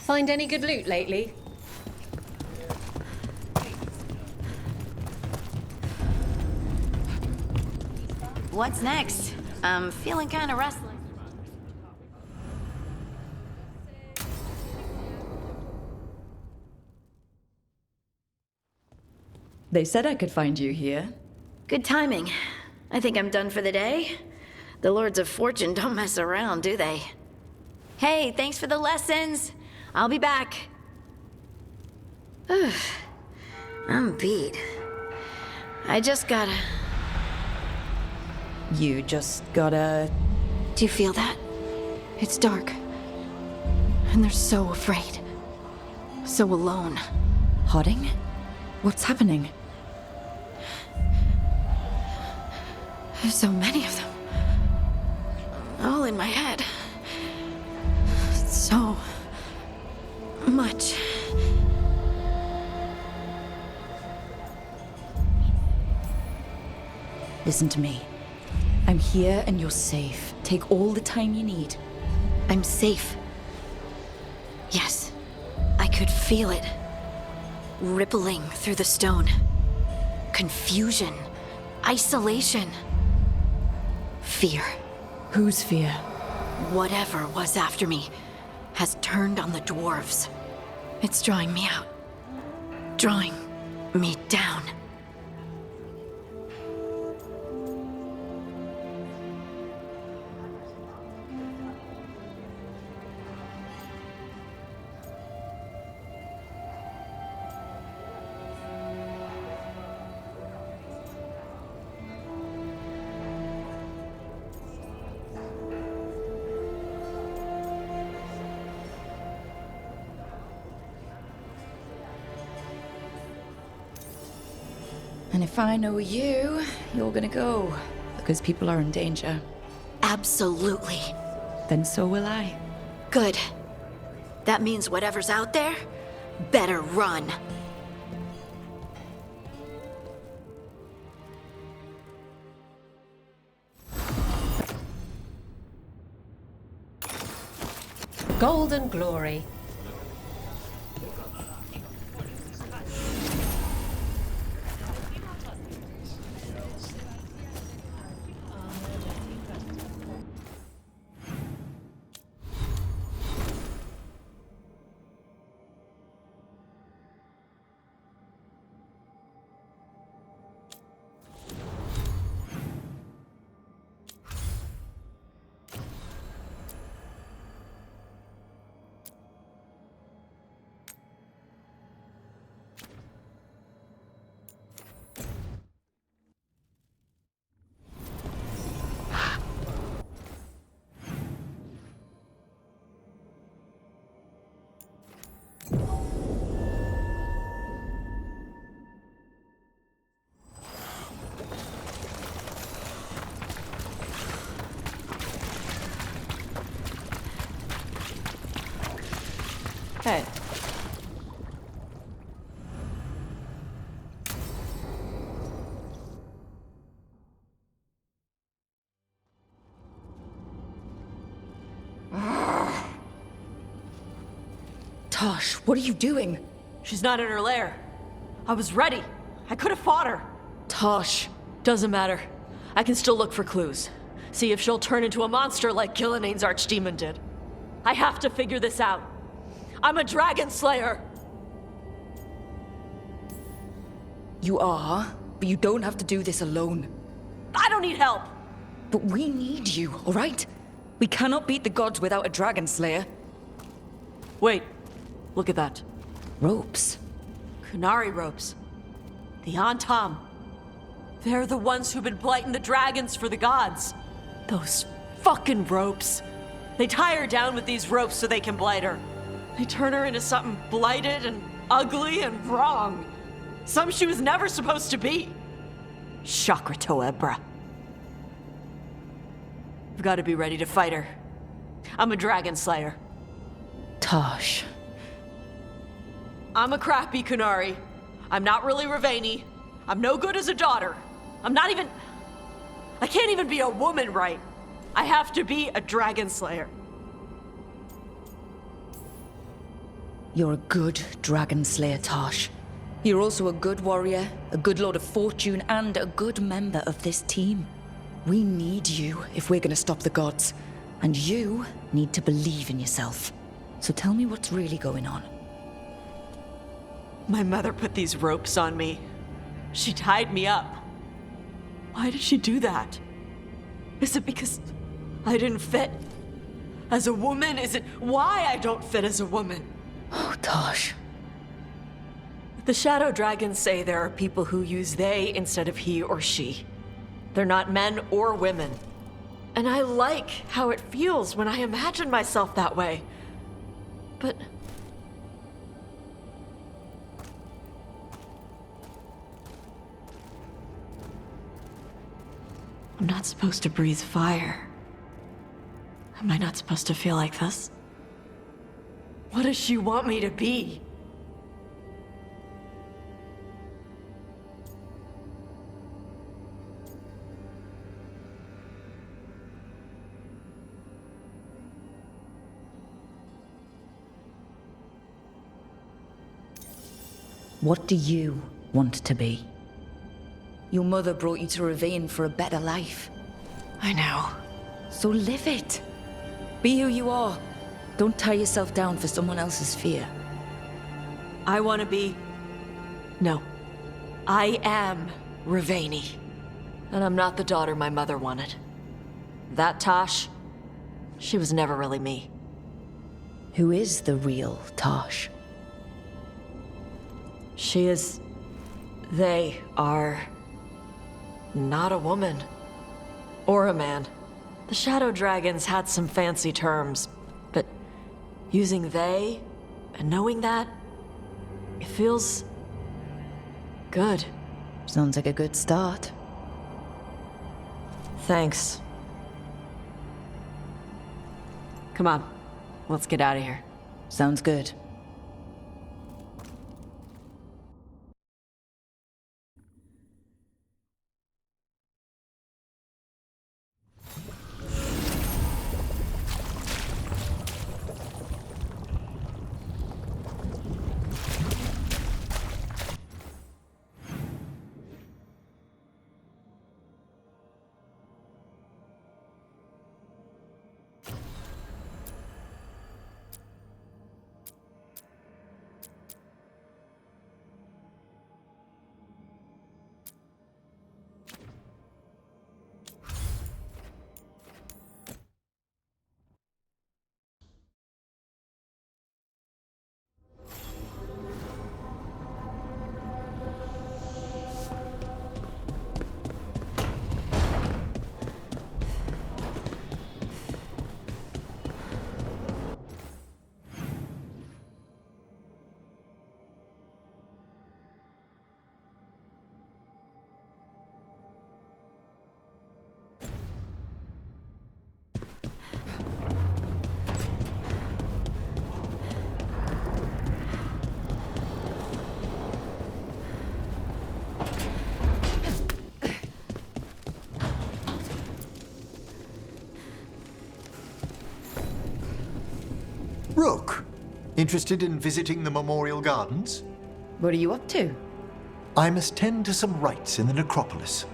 Find any good loot lately? What's next? I'm feeling kind of restless. They said I could find you here. Good timing. I think I'm done for the day. The Lords of Fortune don't mess around, do they? Hey, thanks for the lessons. I'll be back. I'm beat. I just gotta... You just gotta... Do you feel that? It's dark. And they're so afraid. So alone. Hodding? What's happening? There's so many of them. All in my head. So... much. Listen to me. I'm here and you're safe. Take all the time you need. I'm safe. Yes. I could feel it. Rippling through the stone. Confusion. Isolation. Fear. Whose fear? Whatever was after me has turned on the dwarves. It's drawing me out. Drawing me down. And if I know you, you're gonna go. Because people are in danger. Absolutely. Then so will I. Good. That means whatever's out there better run. Golden glory. Hey. Tosh, what are you doing? She's not in her lair. I was ready. I could have fought her. Tosh. Doesn't matter. I can still look for clues. See if she'll turn into a monster like Gillinea's archdemon did. I have to figure this out. I'm a dragon slayer. You are, but you don't have to do this alone. I don't need help. But we need you, all right? We cannot beat the gods without a dragon slayer. Wait, look at that. Ropes. Kunari ropes. The Antam. They're the ones who've been blighting the dragons for the gods. Those fucking ropes. They tie her down with these ropes so they can blight her. They turn her into something blighted and ugly and wrong. Some she was never supposed to be. Chakrato Ebra. I've got to be ready to fight her. I'm a dragon slayer. Tosh. I'm a crappy Kunari. I'm not really Ravani. I'm no good as a daughter. I'm not even... I can't even be a woman right. I have to be a dragon slayer. You're a good dragon slayer, Tosh. You're also a good warrior, a good lord of fortune, and a good member of this team. We need you if we're gonna stop the gods. And you need to believe in yourself. So tell me what's really going on. My mother put these ropes on me. She tied me up. Why did she do that? Is it because I didn't fit as a woman? Is it why I don't fit as a woman? Oh, Tosh. The Shadow Dragons say there are people who use they instead of he or she. They're not men or women. And I like how it feels when I imagine myself that way. But I'm not supposed to breathe fire. Am I not supposed to feel like this? What does she want me to be? What do you want to be? Your mother brought you to Ravine for a better life. I know. So live it. Be who you are. Don't tie yourself down for someone else's fear. I want to be... No. I am Ravani. And I'm not the daughter my mother wanted. That Tosh, she was never really me. Who is the real Tosh? She is... They are... not a woman. Or a man. The Shadow Dragons had some fancy terms, but using they and knowing that, it feels... good. Sounds like a good start. Thanks. Come on, let's get out of here. Sounds good. Rook, interested in visiting the Memorial Gardens? What are you up to? I must tend to some rites in the necropolis.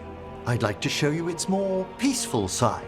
I'd like to show you its more peaceful side.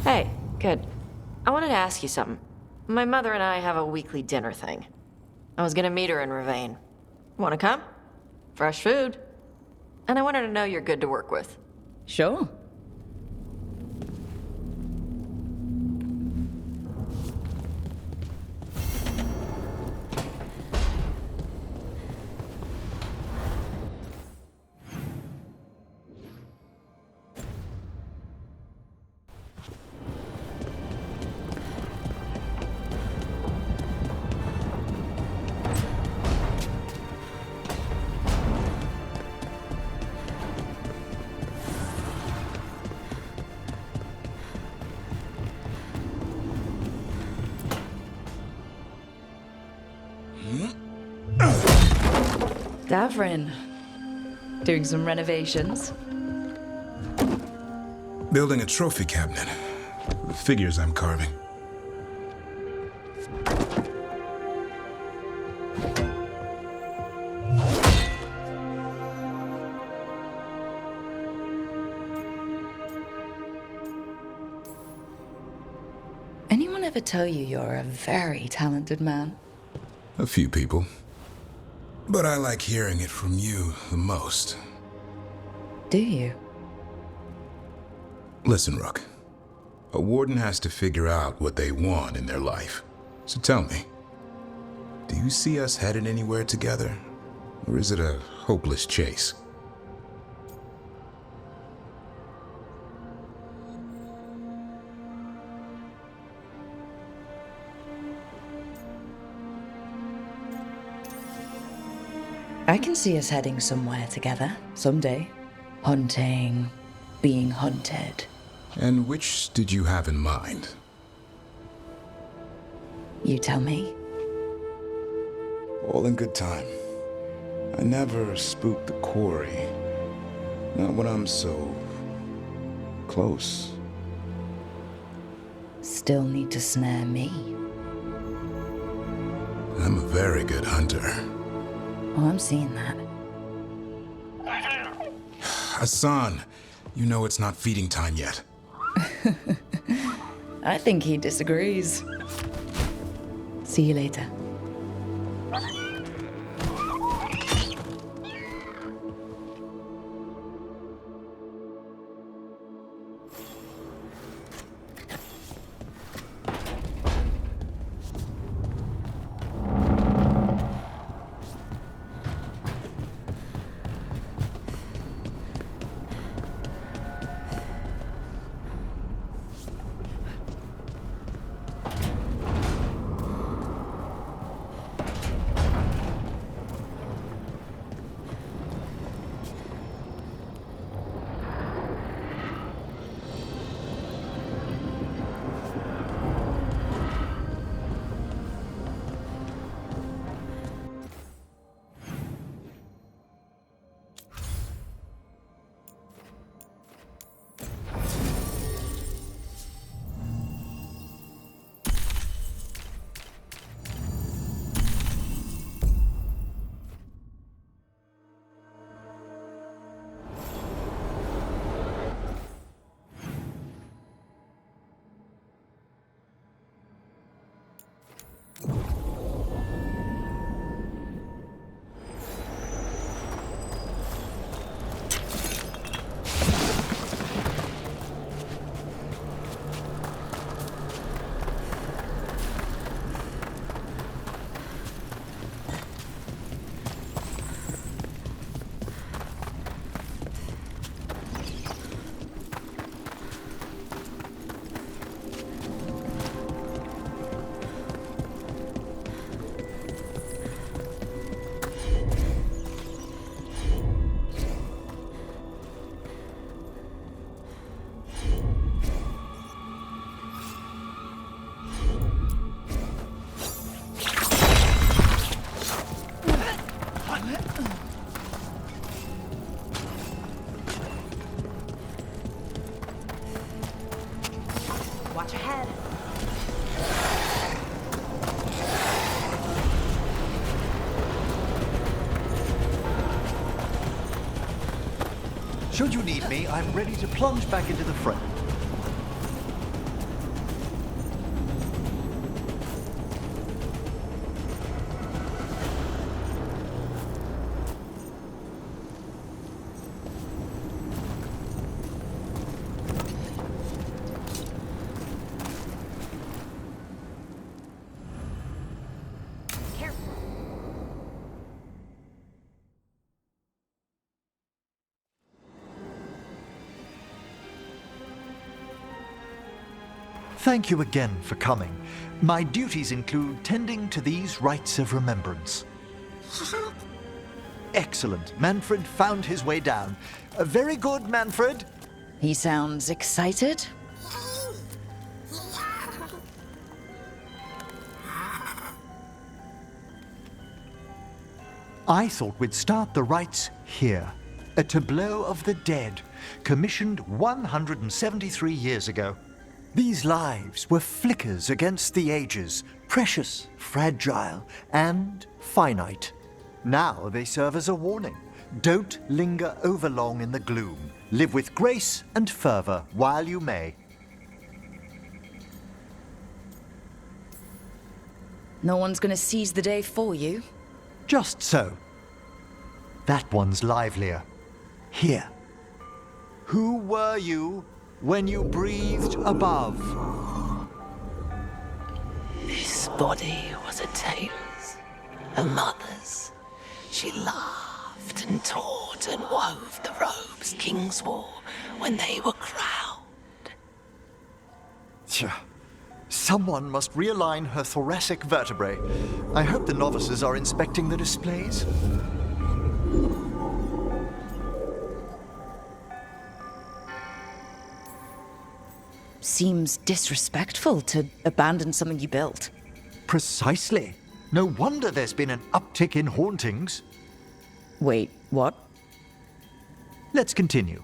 Hey, good. I wanted to ask you something. My mother and I have a weekly dinner thing. I was gonna meet her in Ravine. Wanna come? Fresh food. And I wanted to know you're good to work with. Sure. Davrin. Doing some renovations? Building a trophy cabinet. The figures I'm carving. Anyone ever tell you you're a very talented man? A few people. But I like hearing it from you the most. Do you? Listen, Rook. A warden has to figure out what they want in their life. So tell me, do you see us headed anywhere together? Or is it a hopeless chase? I can see us heading somewhere together, someday. Hunting, being hunted. And which did you have in mind? You tell me. All in good time. I never spook the quarry. Not when I'm so close. Still need to snare me. I'm a very good hunter. Oh, I'm seeing that. Hassan, you know it's not feeding time yet. I think he disagrees. See you later. Watch ahead. Should you need me, I'm ready to plunge back into the fray. Thank you again for coming. My duties include tending to these rites of remembrance. Excellent. Manfred found his way down. Very good, Manfred. He sounds excited. I thought we'd start the rites here. A tableau of the dead, commissioned 173 years ago. These lives were flickers against the ages, precious, fragile, and finite. Now they serve as a warning. Don't linger overlong in the gloom. Live with grace and fervor while you may. No one's gonna seize the day for you. Just so. That one's livelier. Here. Who were you when you breathed above? This body was a tale's, a mother's. She laughed and taught and wove the robes kings wore when they were crowned. Tja. Someone must realign her thoracic vertebrae. I hope the novices are inspecting the displays. Seems disrespectful to abandon something you built. Precisely. No wonder there's been an uptick in hauntings. Wait, what? Let's continue.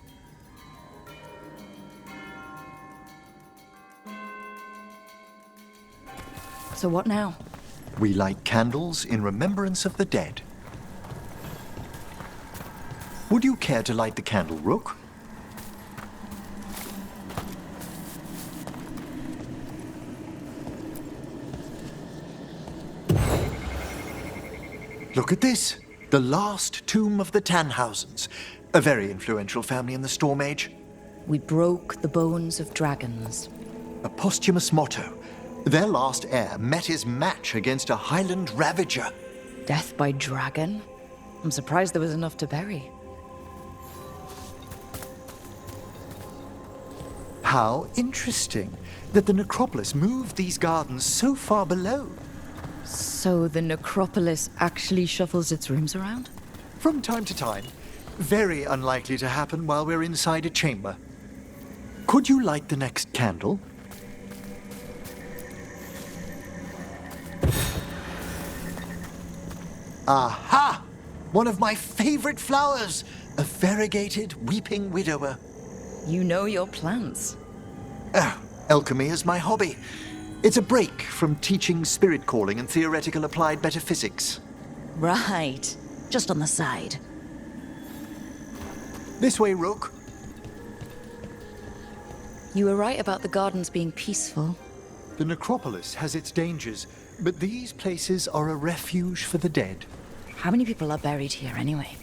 So what now? We light candles in remembrance of the dead. Would you care to light the candle, Rook? Look at this. The last tomb of the Tannhausens. A very influential family in the Storm Age. We broke the bones of dragons. A posthumous motto. Their last heir met his match against a Highland Ravager. Death by dragon? I'm surprised there was enough to bury. How interesting that the necropolis moved these gardens so far below. So the necropolis actually shuffles its rooms around? From time to time. Very unlikely to happen while we're inside a chamber. Could you light the next candle? Aha! One of my favorite flowers! A variegated weeping widower. You know your plants. Oh, alchemy is my hobby. It's a break from teaching spirit calling and theoretical applied metaphysics. Right. Just on the side. This way, Rook. You were right about the gardens being peaceful. The necropolis has its dangers, but these places are a refuge for the dead. How many people are buried here anyway?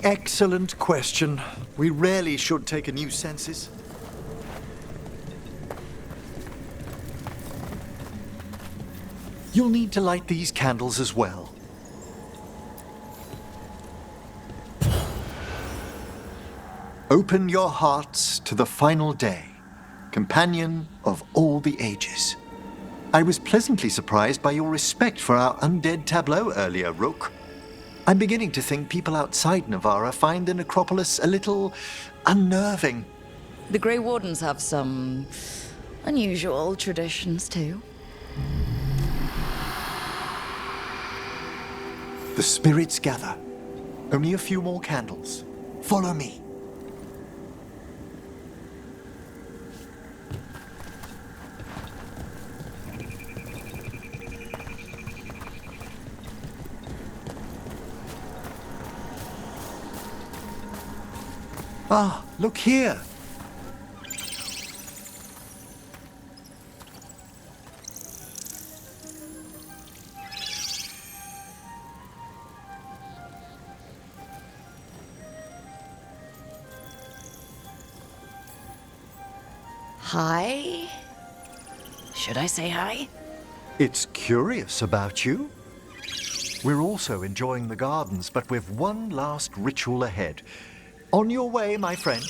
Excellent question. We rarely should take a new census. You'll need to light these candles as well. Open your hearts to the final day, companion of all the ages. I was pleasantly surprised by your respect for our undead tableau earlier, Rook. I'm beginning to think people outside Navarra find the necropolis a little unnerving. The Grey Wardens have some unusual traditions too. The spirits gather. Only a few more candles. Follow me. Ah, look here. Hi? Should I say hi? It's curious about you. We're also enjoying the gardens, but we've one last ritual ahead. On your way, my friend.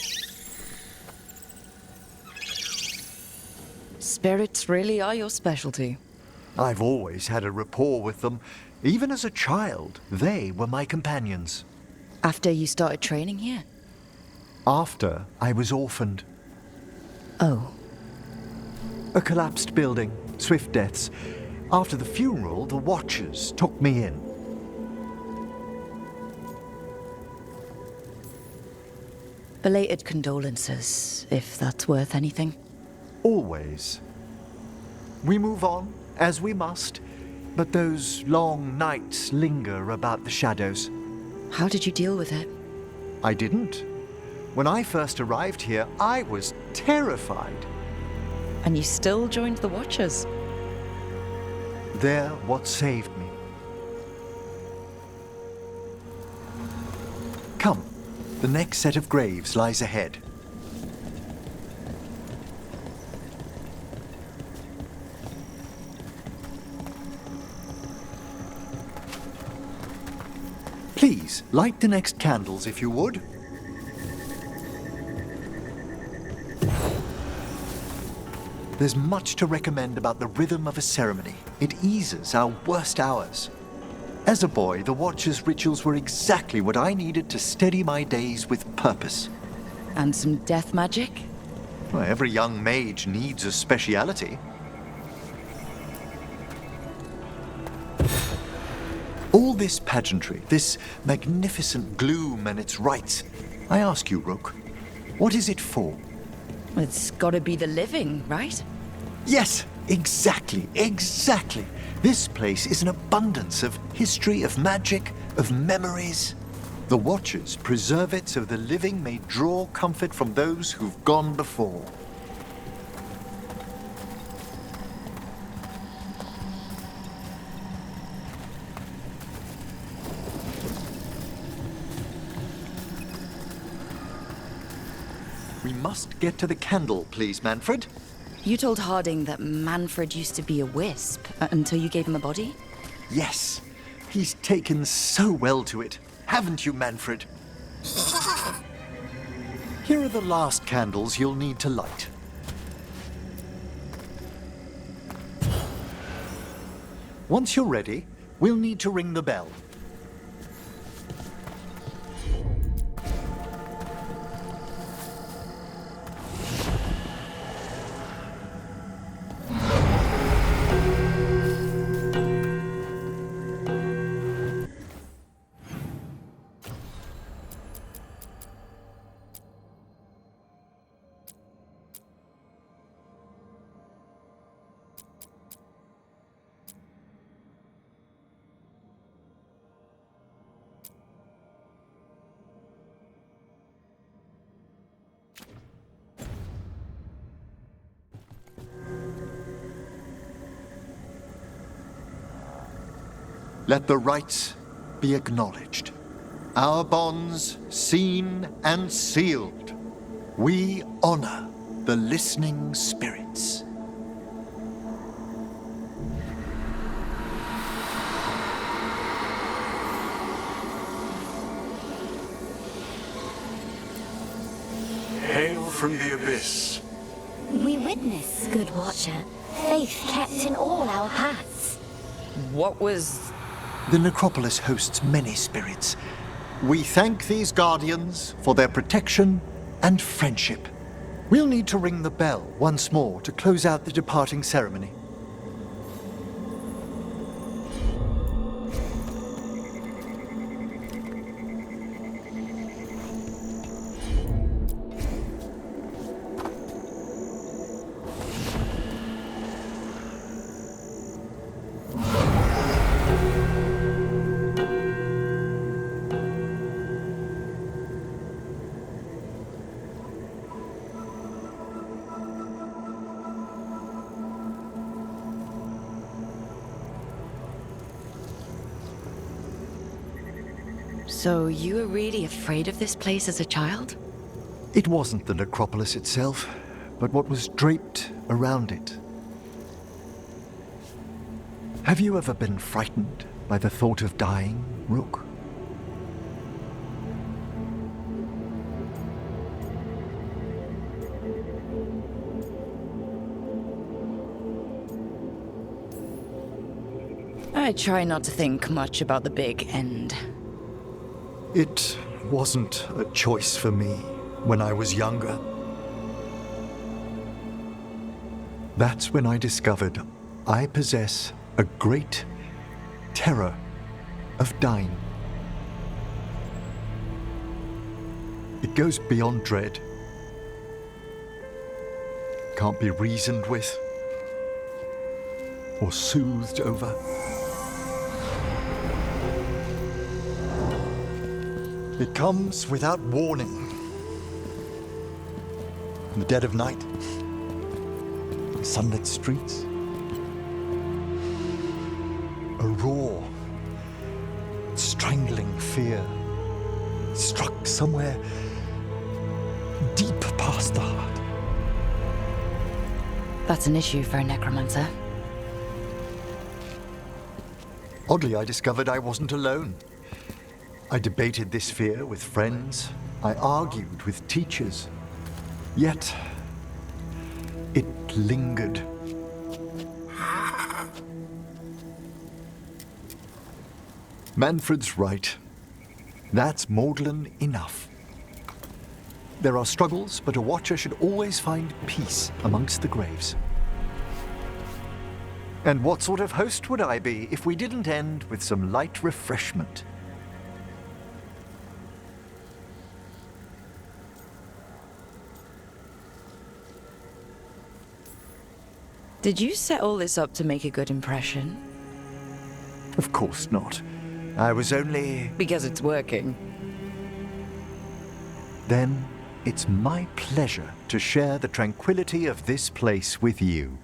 Spirits really are your specialty. I've always had a rapport with them. Even as a child, they were my companions. After you started training here? After I was orphaned. Oh. A collapsed building, swift deaths. After the funeral, the Watchers took me in. Belated condolences, if that's worth anything. Always. We move on, as we must, but those long nights linger about the shadows. How did you deal with it? I didn't. When I first arrived here, I was terrified. And you still joined the Watchers? They're what saved me. Come, the next set of graves lies ahead. Please, light the next candles if you would. There's much to recommend about the rhythm of a ceremony. It eases our worst hours. As a boy, the Watcher's rituals were exactly what I needed to steady my days with purpose. And some death magic? Well, every young mage needs a speciality. All this pageantry, this magnificent gloom and its rites. I ask you, Rook, what is it for? It's gotta be the living, right? Yes, exactly. This place is an abundance of history, of magic, of memories. The Watchers preserve it so the living may draw comfort from those who've gone before. We must get to the candle, please, Manfred. You told Harding that Manfred used to be a wisp until you gave him a body? Yes, he's taken so well to it. Haven't you, Manfred? Here are the last candles you'll need to light. Once you're ready, we'll need to ring the bell. Let the rites be acknowledged. Our bonds seen and sealed. We honor the listening spirits. Hail from the abyss. We witness, good Watcher, faith kept in all our paths. What was... The necropolis hosts many spirits. We thank these guardians for their protection and friendship. We'll need to ring the bell once more to close out the departing ceremony. So you were really afraid of this place as a child? It wasn't the necropolis itself, but what was draped around it. Have you ever been frightened by the thought of dying, Rook? I try not to think much about the big end. It wasn't a choice for me when I was younger. That's when I discovered I possess a great terror of dying. It goes beyond dread. Can't be reasoned with or soothed over. It comes without warning. In the dead of night, sunlit streets, a raw, strangling fear struck somewhere deep past the heart. That's an issue for a necromancer. Oddly, I discovered I wasn't alone. I debated this fear with friends. I argued with teachers. Yet, it lingered. Manfred's right. That's maudlin enough. There are struggles, but a watcher should always find peace amongst the graves. And what sort of host would I be if we didn't end with some light refreshment? Did you set all this up to make a good impression? Of course not. I was only... Because it's working. Then it's my pleasure to share the tranquility of this place with you.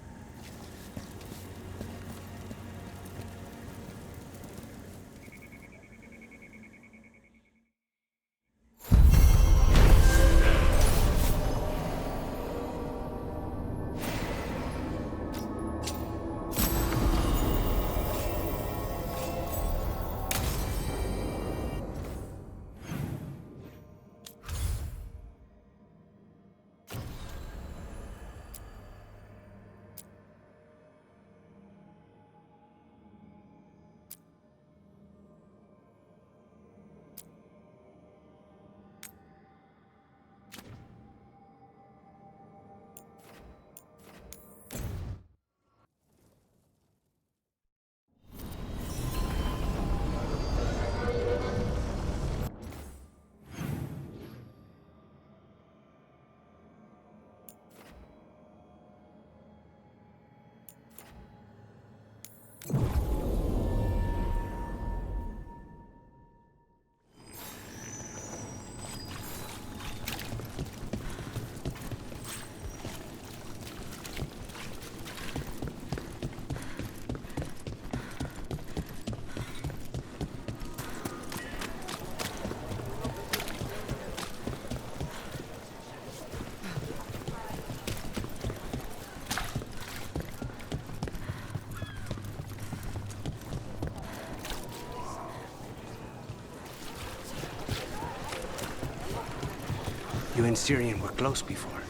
You and Syrian were close before.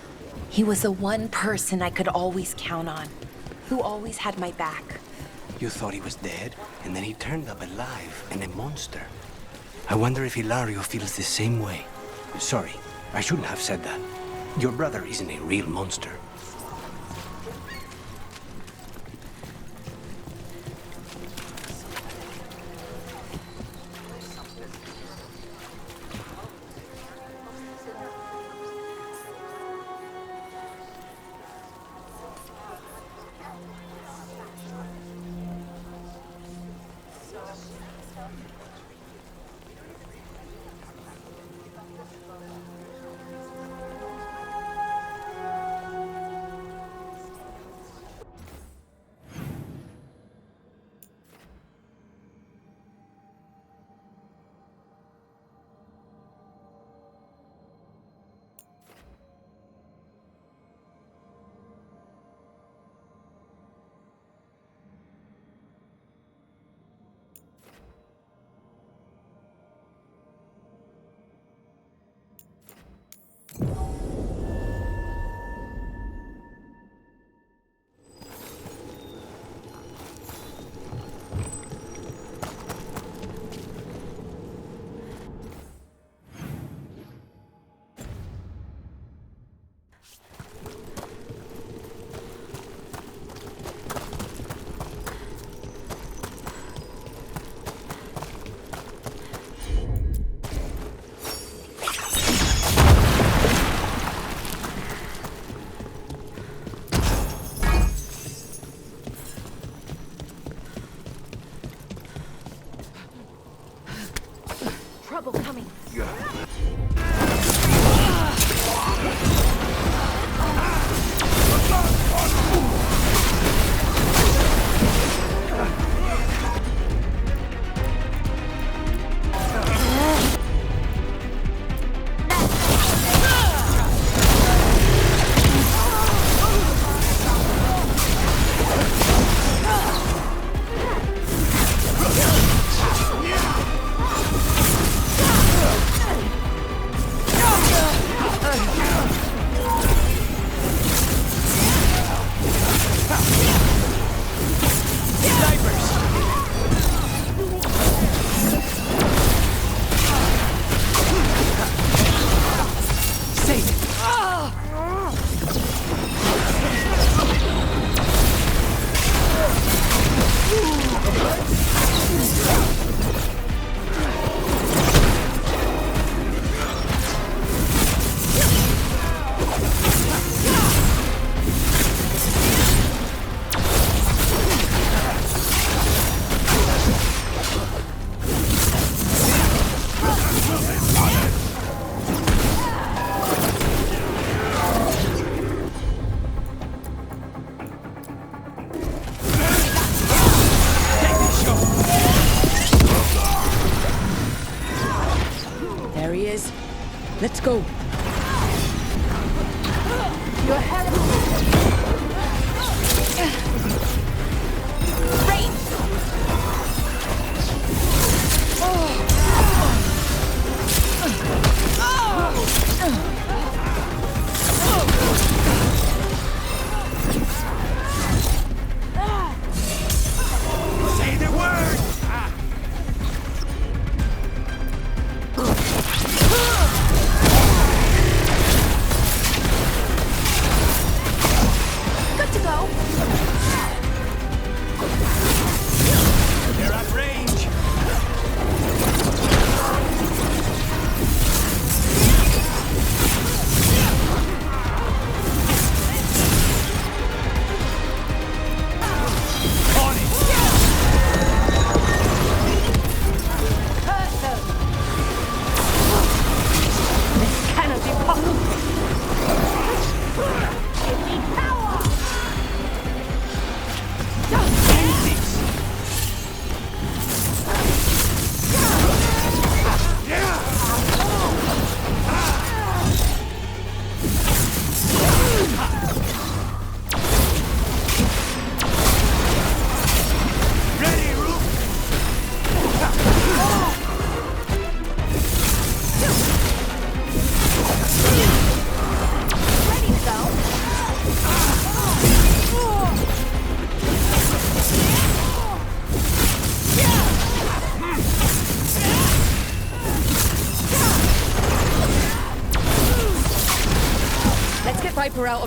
He was the one person I could always count on, who always had my back. You thought he was dead, and then he turned up alive and a monster. I wonder if Hilario feels the same way. Sorry, I shouldn't have said that. Your brother isn't a real monster.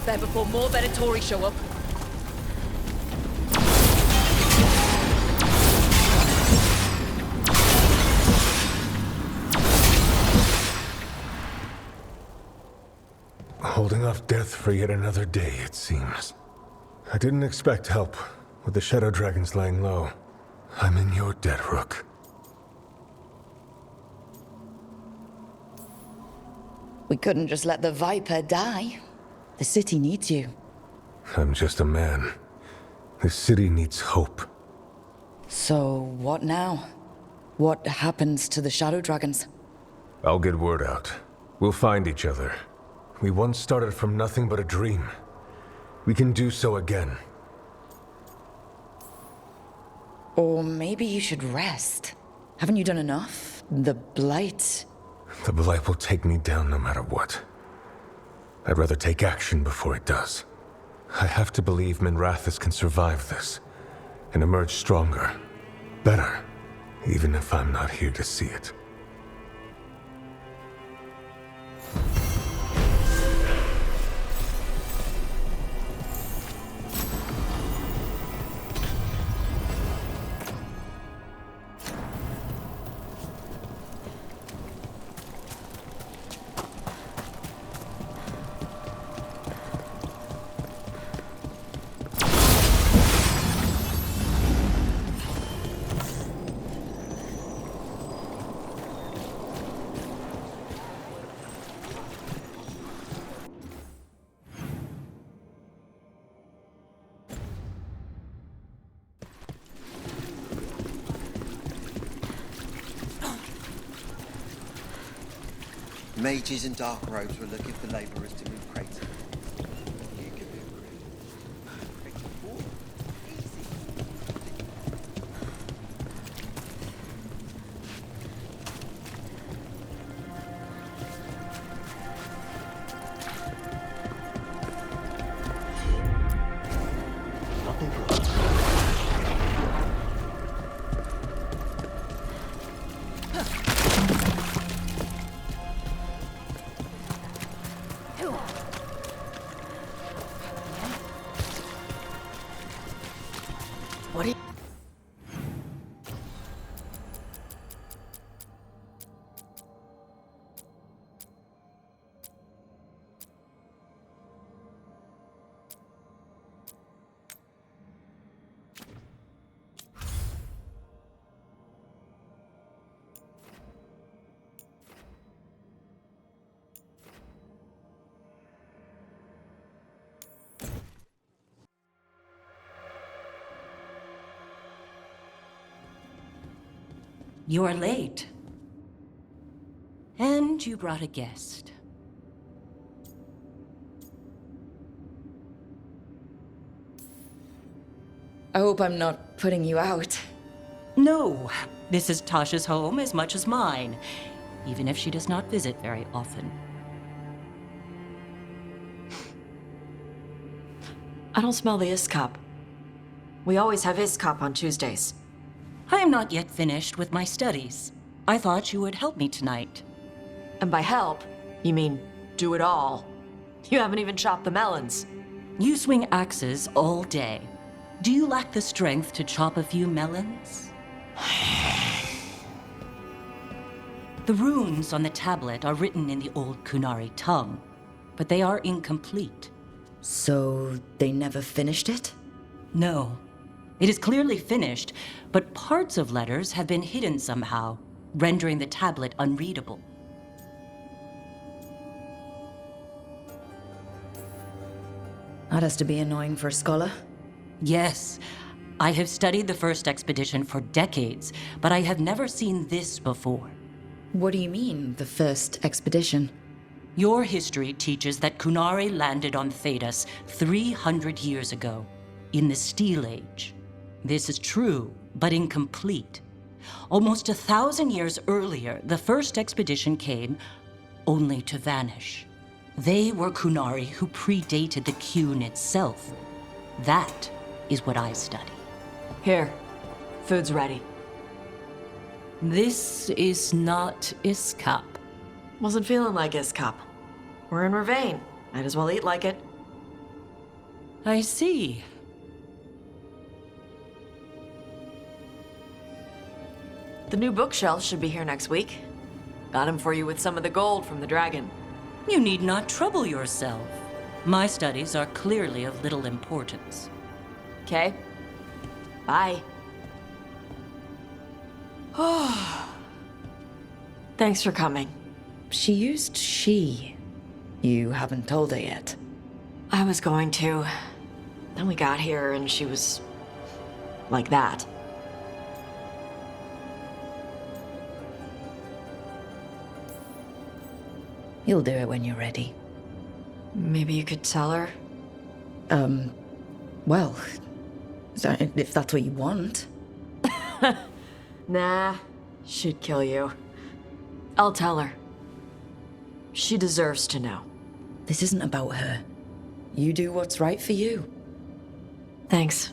there before more Venatori show up. Holding off death for yet another day, it seems. I didn't expect help, with the Shadow Dragons laying low. I'm in your debt, Rook. We couldn't just let the Viper die. The city needs you. I'm just a man. This city needs hope. So, what now? What happens to the Shadow Dragons? I'll get word out. We'll find each other. We once started from nothing but a dream. We can do so again. Or maybe you should rest. Haven't you done enough? The Blight... The Blight will take me down no matter what. I'd rather take action before it does. I have to believe Minrathous can survive this, and emerge stronger, better, even if I'm not here to see it. Mages in dark robes were looking for laborers to move crates. What are you... You're late. And you brought a guest. I hope I'm not putting you out. No, this is Tasha's home as much as mine, even if she does not visit very often. I don't smell the Iskop. We always have Iskop on Tuesdays. I am not yet finished with my studies. I thought you would help me tonight. And by help, you mean do it all. You haven't even chopped the melons. You swing axes all day. Do you lack the strength to chop a few melons? The runes on the tablet are written in the old Kunari tongue, but they are incomplete. So they never finished it? No. It is clearly finished, but parts of letters have been hidden somehow, rendering the tablet unreadable. That has to be annoying for a scholar. Yes. I have studied the first expedition for decades, but I have never seen this before. What do you mean, the first expedition? Your history teaches that Kunari landed on Thedas 300 years ago, in the Steel Age. This is true, but incomplete. Almost 1,000 years earlier, the first expedition came, only to vanish. They were Kunari who predated the Qun itself. That is what I study. Here, food's ready. This is not Iskop. Wasn't feeling like Iskop. We're in Ravane. Might as well eat like it. I see. The new bookshelves should be here next week. Got them for you with some of the gold from the dragon. You need not trouble yourself. My studies are clearly of little importance. Okay. Bye. Thanks for coming. She used she. You haven't told her yet. I was going to. Then we got here and she was like that. You'll do it when you're ready. Maybe you could tell her? Well, if that's what you want. Nah, she'd kill you. I'll tell her. She deserves to know. This isn't about her. You do what's right for you. Thanks.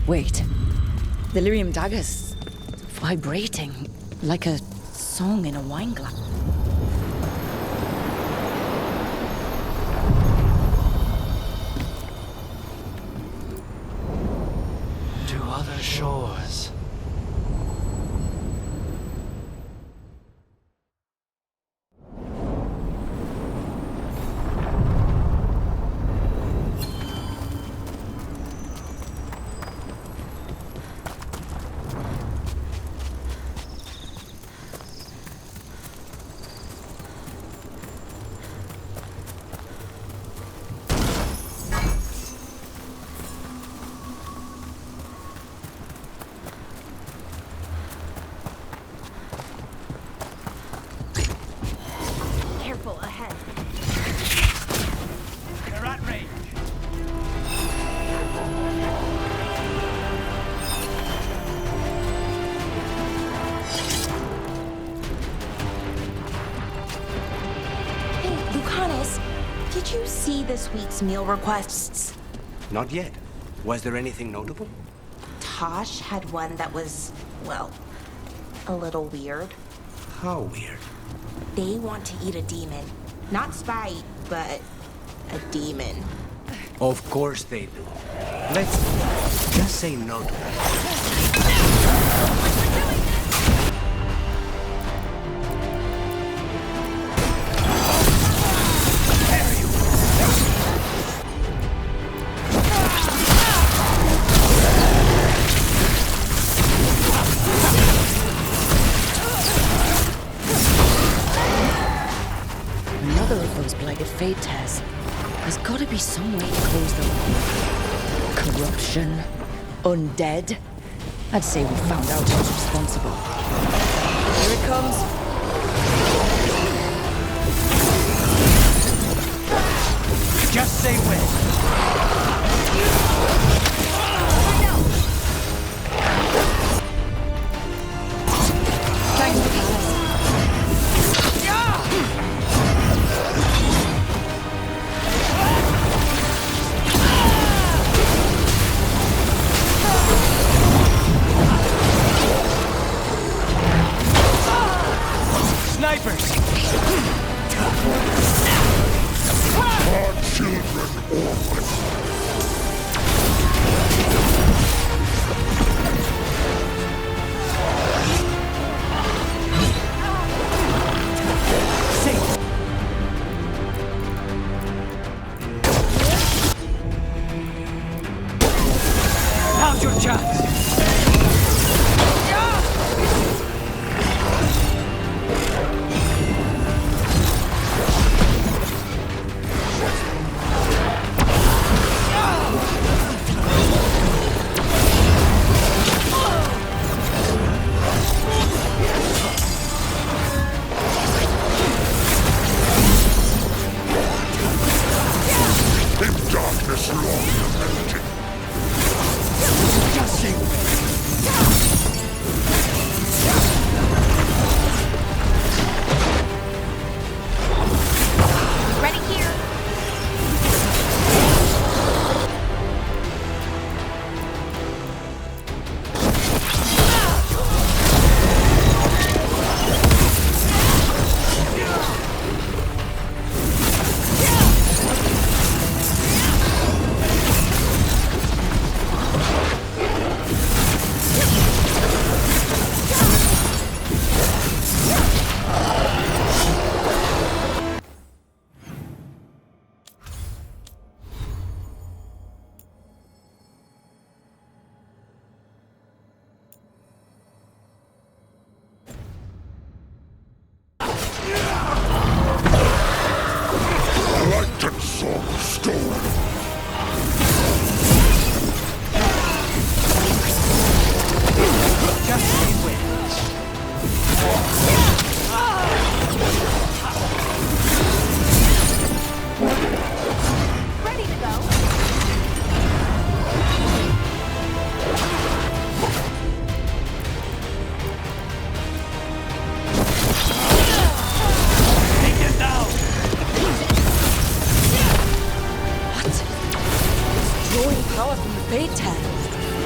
Wait. The lyrium dagger's vibrating like a song in a wine glass. To other shores. Did you see this week's meal requests? Not yet. Was there anything notable? Tosh had one that was, well, a little weird. How weird? They want to eat a demon. Not spite, but a demon. Of course they do. Let's just say no to that. Another of those blighted fate tears. There's gotta be some way to close them. Corruption. Undead. I'd say we found out who's responsible. Here it comes. Just say when. Now's your chance!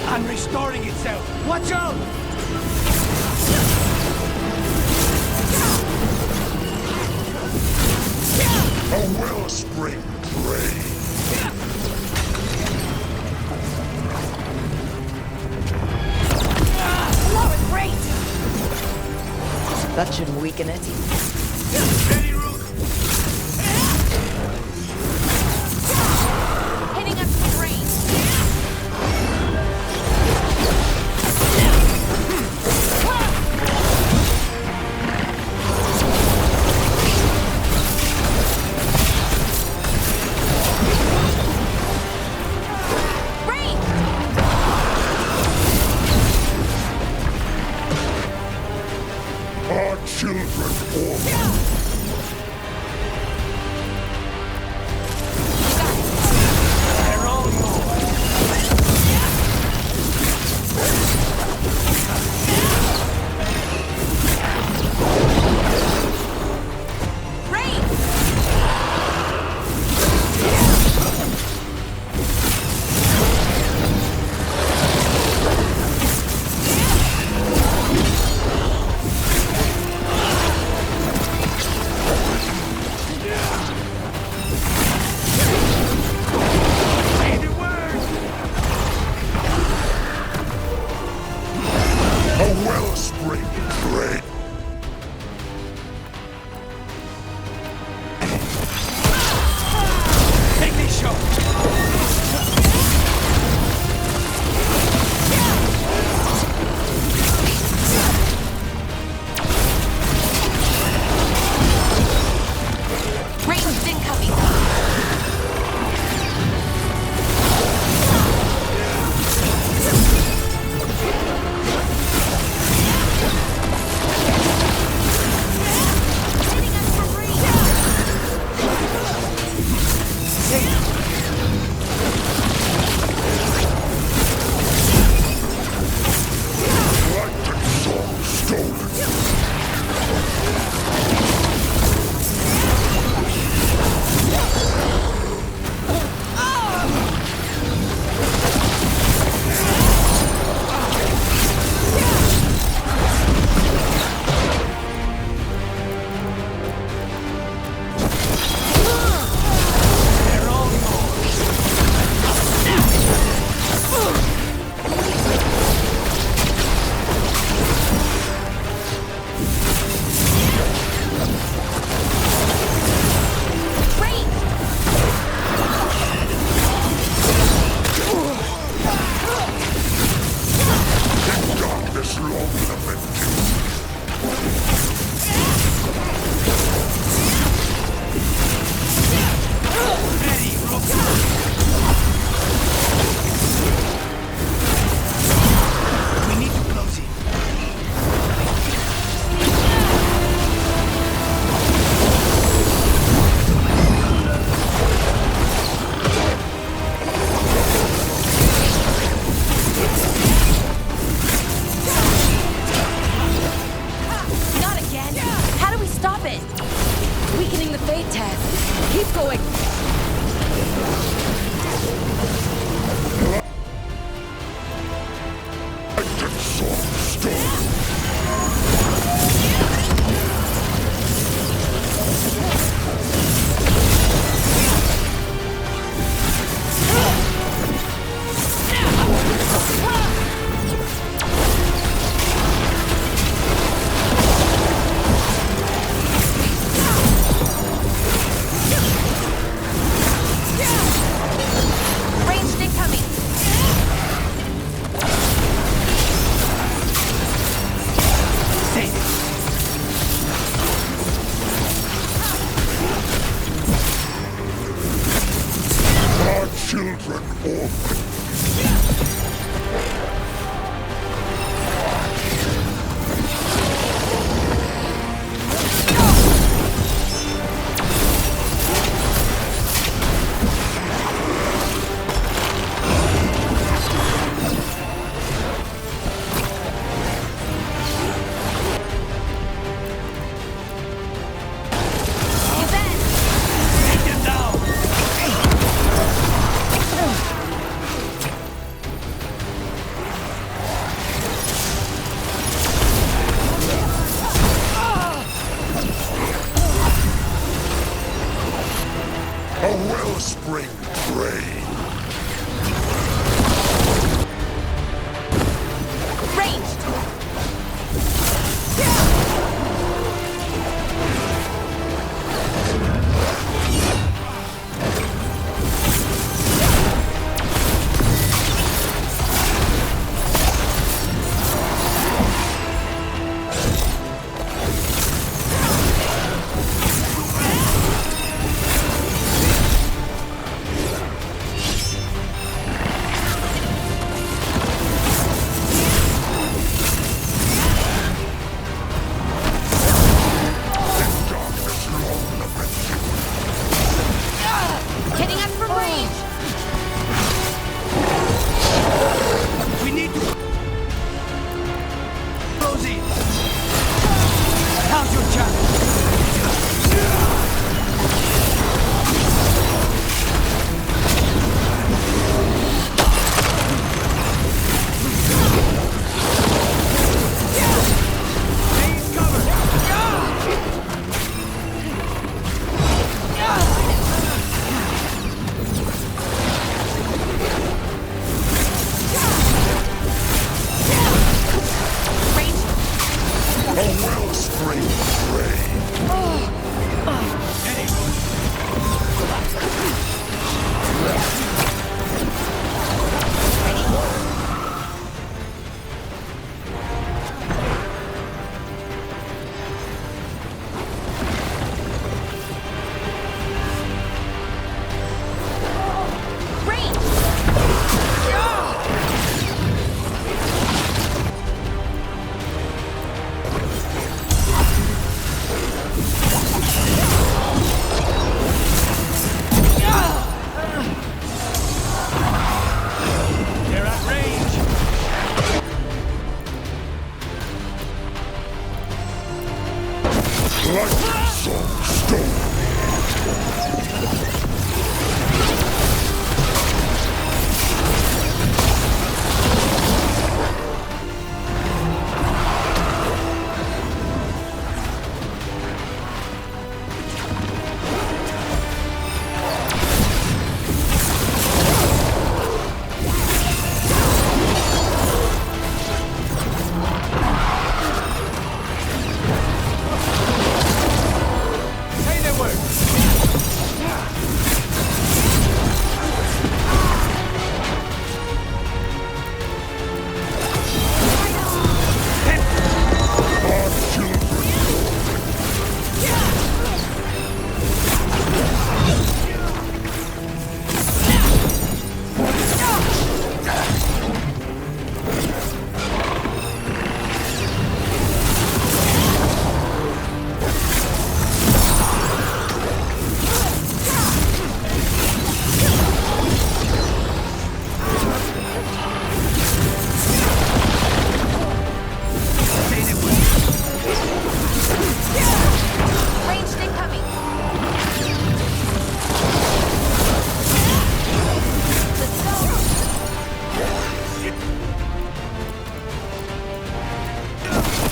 And restoring itself! Watch out! A wellspring drain. That shouldn't weaken it. Hitting up the range. Our children orphan.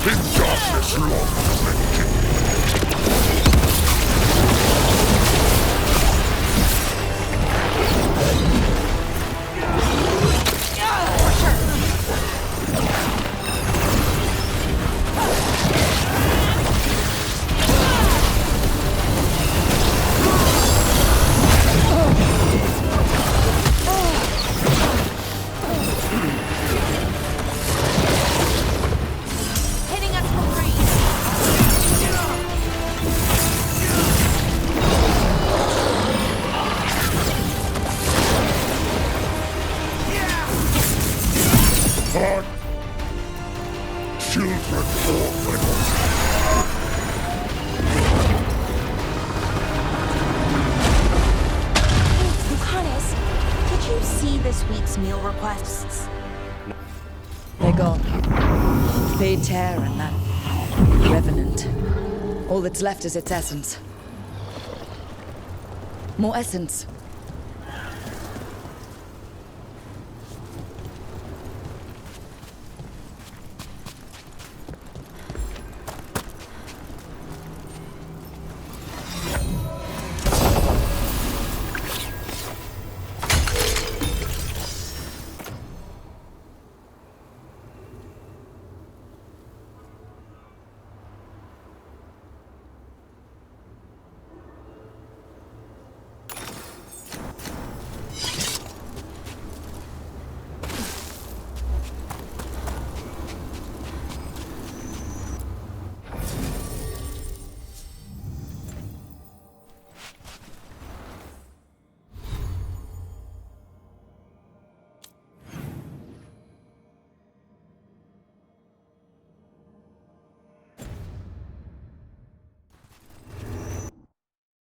In darkness long plenty. Hitting us from free. Part. Children orphans. Lucanus, did you see this week's meal requests? They're gone. Fade tear and that revenant. All that's left is its essence. More essence.